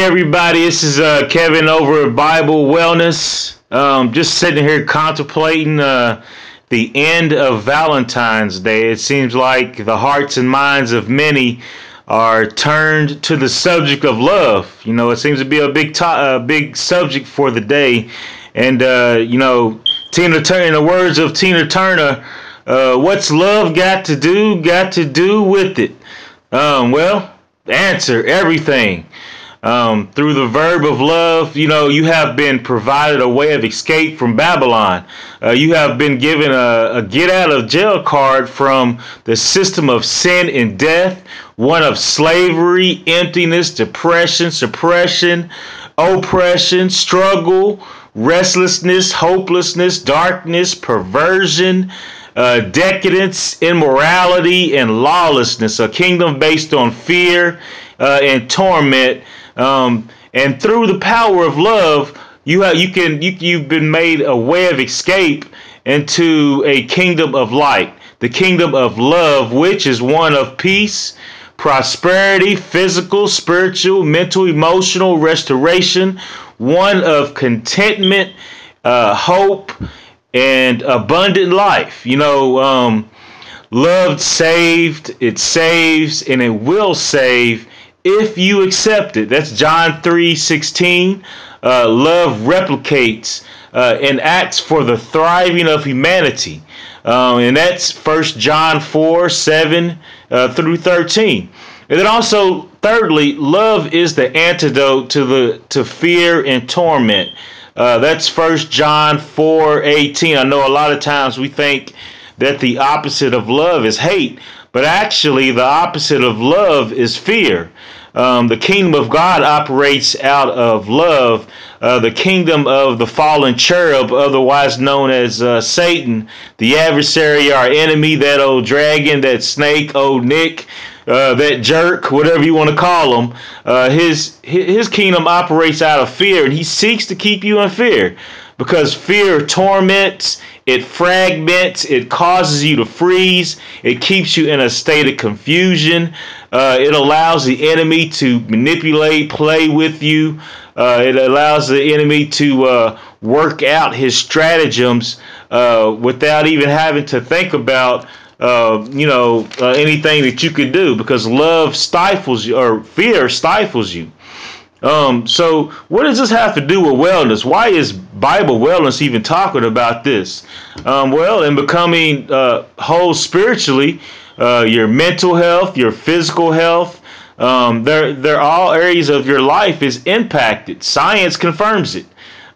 Everybody, this is Kevin over at Bible Wellness. Just sitting here contemplating the end of Valentine's Day. It seems like the hearts and minds of many are turned to the subject of love. You know, it seems to be a big subject for the day. And Tina Turner, in the words of Tina Turner, what's love got to do with it? Well, answer everything. Through the verb of love, you have been provided a way of escape from Babylon. You have been given a get out of jail card from the system of sin and death, one of slavery, emptiness, depression, suppression, oppression, struggle, restlessness, hopelessness, darkness, perversion, decadence, immorality, and lawlessness. A kingdom based on fear and torment. And through the power of love, you've been made a way of escape into a kingdom of light, the kingdom of love, which is one of peace, prosperity, physical, spiritual, mental, emotional restoration, one of contentment, hope, and abundant life. Love saved, it saves, and it will save if you accept it. That's John 3:16. Love replicates and acts for the thriving of humanity. And that's 1 John 4:7 through 13. And then also, thirdly, love is the antidote to fear and torment. That's 1 John 4:18. I know a lot of times we think that the opposite of love is hate, but actually the opposite of love is fear. The kingdom of God operates out of love. The kingdom of the fallen cherub, otherwise known as Satan, the adversary, our enemy, that old dragon, that snake, old Nick, that jerk, whatever you want to call him, his kingdom operates out of fear, and he seeks to keep you in fear because fear torments. It fragments, it causes you to freeze, it keeps you in a state of confusion, it allows the enemy to manipulate, play with you, it allows the enemy to work out his stratagems without even having to think about anything that you could do, because love stifles you, or fear stifles you. So what does this have to do with wellness? Why is Bible Wellness even talking about this? Well, in becoming whole spiritually, your mental health, your physical health, they're all areas of your life is impacted. Science confirms it.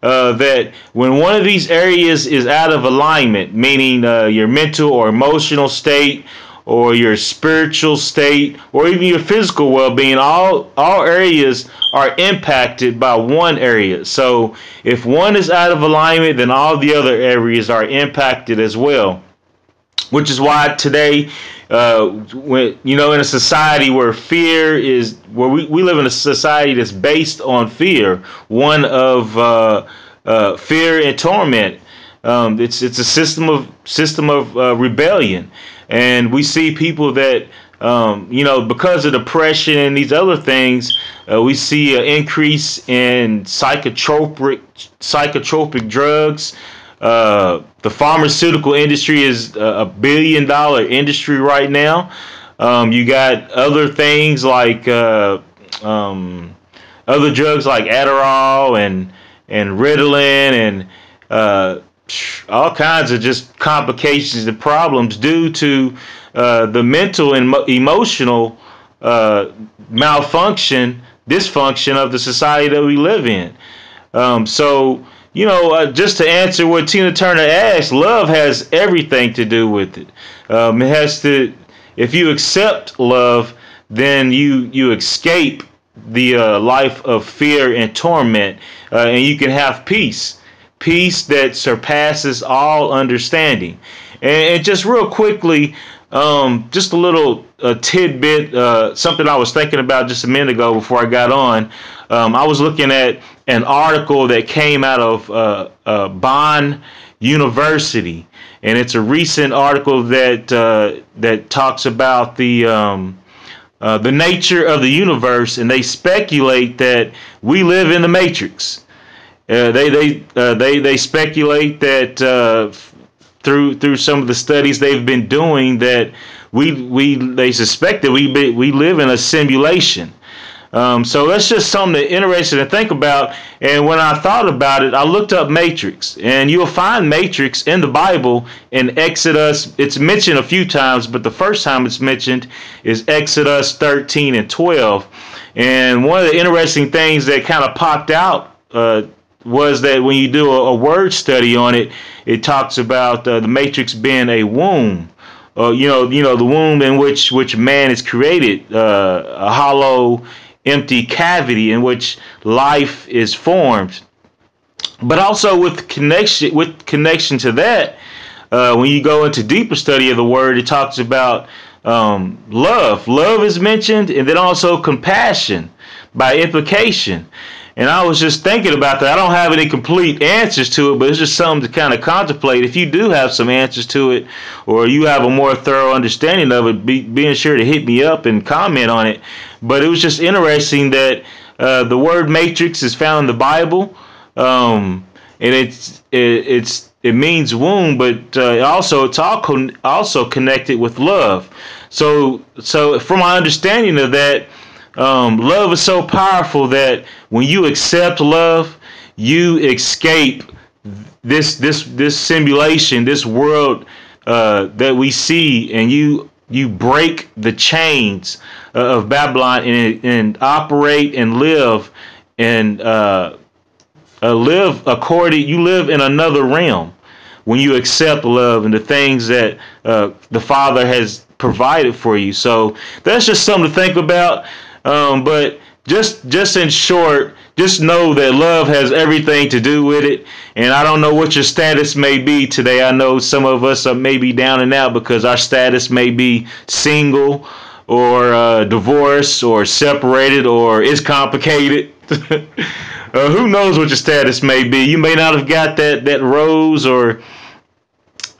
That when one of these areas is out of alignment, meaning your mental or emotional state, or your spiritual state, or even your physical well-being, all areas are impacted by one area. So if one is out of alignment, then all the other areas are impacted as well. Which is why today, in a society where fear is, where we live in a society that's based on fear, one of fear and torment. It's a system of rebellion. And we see people that, because of depression and these other things, we see an increase in psychotropic drugs. The pharmaceutical industry is a billion-dollar industry right now. You got other things like other drugs like Adderall and Ritalin and all kinds of just complications and problems due to the mental and emotional dysfunction of the society that we live in. Just to answer what Tina Turner asked, love has everything to do with it. It has to. If you accept love, then you escape the life of fear and torment, and you can have peace. Peace that surpasses all understanding. And just real quickly, just a little tidbit, something I was thinking about just a minute ago before I got on. I was looking at an article that came out of Bonn University, and it's a recent article that talks about the the nature of the universe, and they speculate that we live in the matrix. They speculate that through some of the studies they've been doing that they suspect that we live in a simulation. So that's just something interesting to think about. And when I thought about it, I looked up matrix, and you'll find matrix in the Bible in Exodus. It's mentioned a few times, but the first time it's mentioned is Exodus 13 and 12. And one of the interesting things that kind of popped out was that when you do a word study on it, it talks about the matrix being a womb. The womb in which man is created, a hollow, empty cavity in which life is formed. But also with connection to that, when you go into deeper study of the word, it talks about love. Love is mentioned, and then also compassion by implication. And I was just thinking about that. I don't have any complete answers to it, but it's just something to kind of contemplate. If you do have some answers to it, or you have a more thorough understanding of it, being sure to hit me up and comment on it. But it was just interesting that the word matrix is found in the Bible, and it means womb, but it's also connected with love. So from my understanding of that, love is so powerful that when you accept love, you escape this simulation, this world that we see, and you break the chains of Babylon and operate and live and you live in another realm when you accept love and the things that the Father has provided for you. So that's just something to think about. But just in short, just know that love has everything to do with it. And I don't know what your status may be today. I know some of us are maybe down and out because our status may be single or divorced or separated or is complicated. Who knows what your status may be? You may not have got that rose or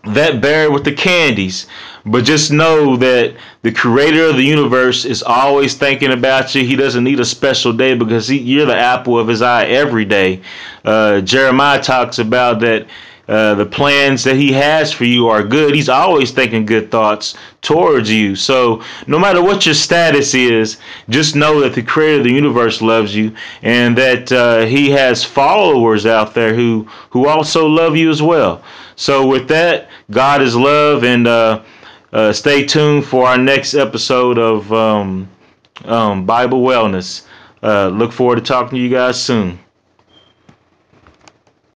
that bear with the candies, but just know that the creator of the universe is always thinking about you. He doesn't need a special day because you're the apple of his eye every day. Jeremiah talks about that the plans that he has for you are good. He's always thinking good thoughts towards you. So no matter what your status is, just know that the creator of the universe loves you, and that he has followers out there who also love you as well. So with that, God is love, and stay tuned for our next episode of Bible Wellness. Look forward to talking to you guys soon.